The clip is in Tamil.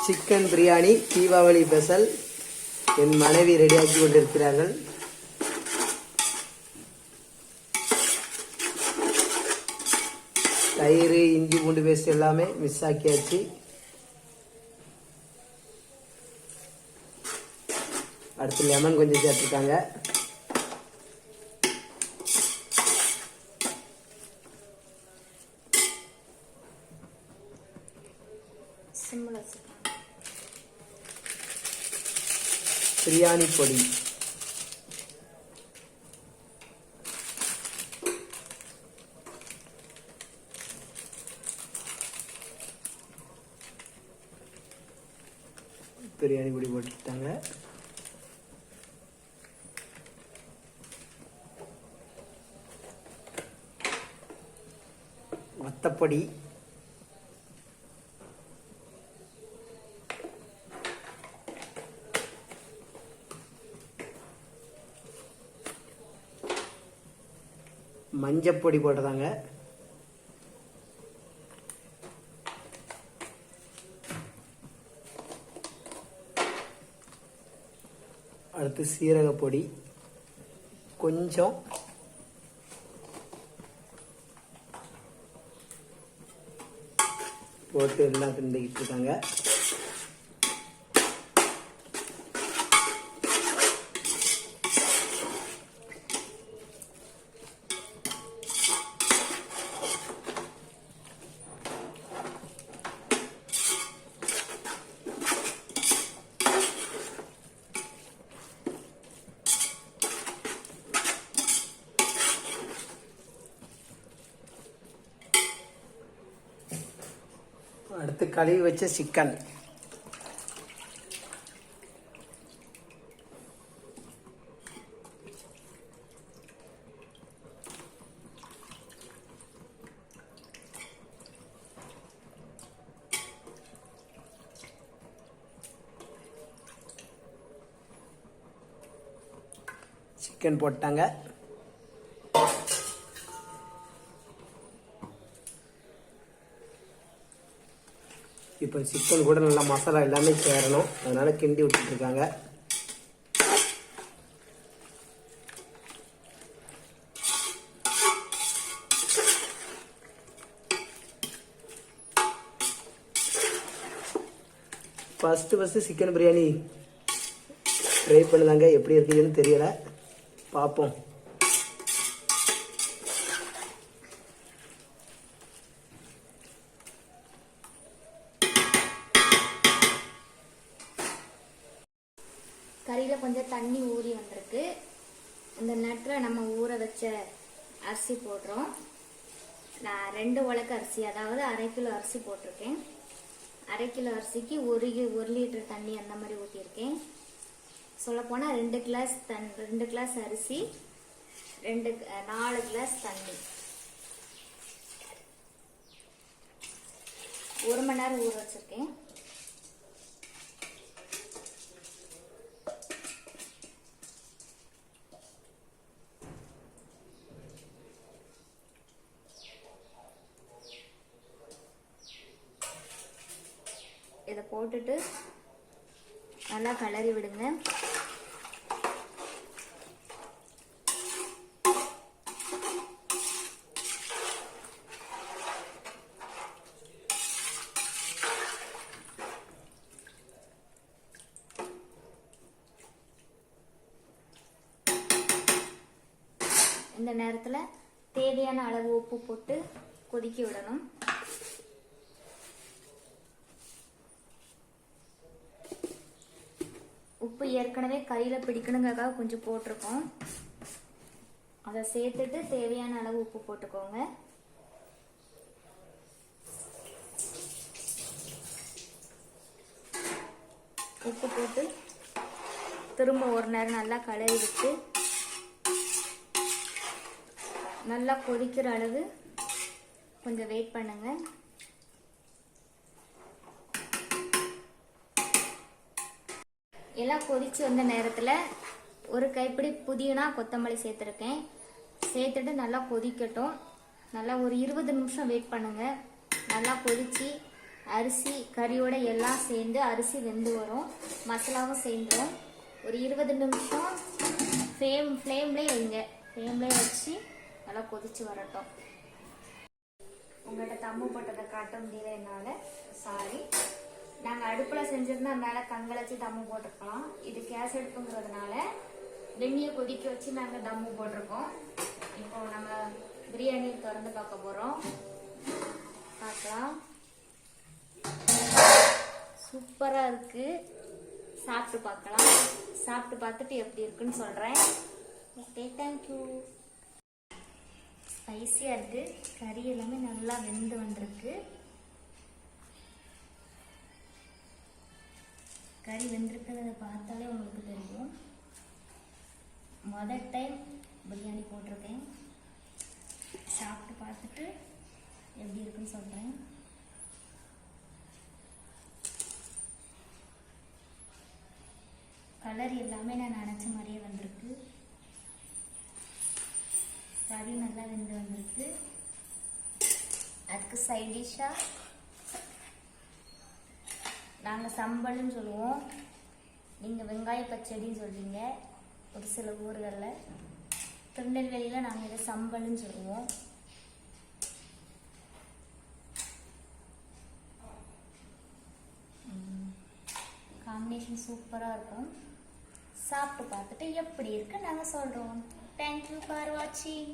Chicken biryani Deepavali special. என் மனைவி ரெடியாக்கி கொண்டிருக்கிறார்கள். தயிர், இஞ்சி பூண்டு பேஸ்ட் எல்லாமே மிக்ஸ் ஆக்கியாச்சு. அடுத்து லெமன் கொஞ்சம் சேர்த்துருக்காங்க. பிரியாணி பொடி, பிரியாணி பொடி போட்டுட்டாங்க. வத்தப்பொடி, மஞ்சப்பொடி போட்டதாங்க. அடுத்து சீரகப்பொடி கொஞ்சம், போட்டு எல்லாம் கிண்டிக்கிட்டு இருக்காங்க. அடுத்து கழுவி வச்ச சிக்கன், சிக்கன் போட்டாங்க. இப்போ சிக்கன் கூட நல்லா மசாலா எல்லாமே சேரணும், அதனால கிண்டி விட்டுட்டு இருக்காங்க. ஃபர்ஸ்ட் சிக்கன் பிரியாணி ட்ரை பண்ணுதாங்க, எப்படி இருக்குதுன்னு தெரியல, பார்ப்போம். கறியில் கொஞ்சம் தண்ணி ஊறி வந்திருக்கு. இந்த நேரத்தில் நம்ம ஊற வச்ச அரிசி போடுறோம். நான் 2 உலக்கு அரிசி, அதாவது 1/2 கிலோ அரிசி போட்டிருக்கேன். 1/2 கிலோ அரிசிக்கு 1 லிட்டர் தண்ணி அந்த மாதிரி ஊற்றிருக்கேன். சொல்லப்போனால் 2 கிளாஸ் அரிசி, 4 கிளாஸ் தண்ணி. 1 மணி நேரம் ஊற வச்சிருக்கேன். இதை போட்டுட்டு நல்லா கிளறி விடுங்க. இந்த நேரத்தில் தேவையான அளவு உப்பு போட்டு கொதிக்க விடணும். உப்பு ஏற்கனவே கறியில் பிடிக்கணுங்கிறதுக்காக கொஞ்சம் போட்டிருக்கோம். அதை சேர்த்துட்டு தேவையான அளவு உப்பு போட்டுக்கோங்க. உப்பு போட்டு திரும்ப ஒரு நேரம் நல்லா கலரி விட்டு நல்லா கொதிக்கிற அளவு கொஞ்சம் வெயிட் பண்ணுங்க. எல்லாம் கொதிச்சு வந்த நேரத்தில் ஒரு கைப்பிடி புதினா கொத்தமல்லி சேர்த்துருக்கேன். சேர்த்துட்டு நல்லா கொதிக்கட்டும். நல்லா ஒரு 20 நிமிஷம் வெயிட் பண்ணுங்க. நல்லா கொதிச்சு அரிசி கறியோட எல்லாம் சேர்ந்து அரிசி வெந்து வரும், மசாலாவும் சேர்ந்துடும். ஒரு 20 நிமிஷம் ஃப்ளேம்லேயே வைங்க. ஃப்ளேம்லேயே வச்சு நல்லா கொதிச்சு வரட்டும். உங்கள்கிட்ட தம்மு போட்டதை காட்ட முடியல என்னால், சாரி. நாங்கள் அடுப்பில் செஞ்சிருந்தா மேலே கங்கல் வச்சு தம்மு போட்டிருக்கலாம். இது கேஸ் அடுப்புங்கிறதுனால வெந்நியை கொதிக்க வச்சு நாங்கள் தம்மு போட்டிருக்கோம். இப்போ நம்ம பிரியாணி திறந்து பார்க்க போகிறோம். பார்க்கலாம். சூப்பராக இருக்குது. சாப்பிட்டு பார்க்கலாம். சாப்பிட்டு பார்த்துட்டு எப்படி இருக்குன்னு சொல்கிறேன். Okay, thank you. ஸ்பைஸியாக இருக்குது. கறி எல்லாமே நல்லா வெந்து வந்திருக்கு. கறி வெந்திருக்கிறத பார்த்தாலே உங்களுக்கு தெரியும். முதல் டைம் பிரியாணி போட்டிருக்கேன். சாப்பிட்டு பார்த்துட்டு எப்படி இருக்குன்னு சொல்கிறேன். கலர் எல்லாமே நான் நினச்ச மாதிரியே வந்திருக்கு. கறி நல்லா வெந்து வந்திருக்கு. அதுக்கு சைட் டிஷ்ஷாக நாங்கள் சம்பல்னு சொல்லுவோம், நீங்கள் வெங்காய பச்சடின்னு சொல்வீங்க ஒரு சில ஊர்களில். திருநெல்வேலியில் நாங்கள் இதை சம்பல்னு சொல்லுவோம். காம்பினேஷன் சூப்பராக இருக்கும். சாப்பிட்டு பார்த்துட்டு எப்படி இருக்கு நாங்கள் சொல்கிறோம். தேங்க்யூ ஃபார் வாட்சிங்.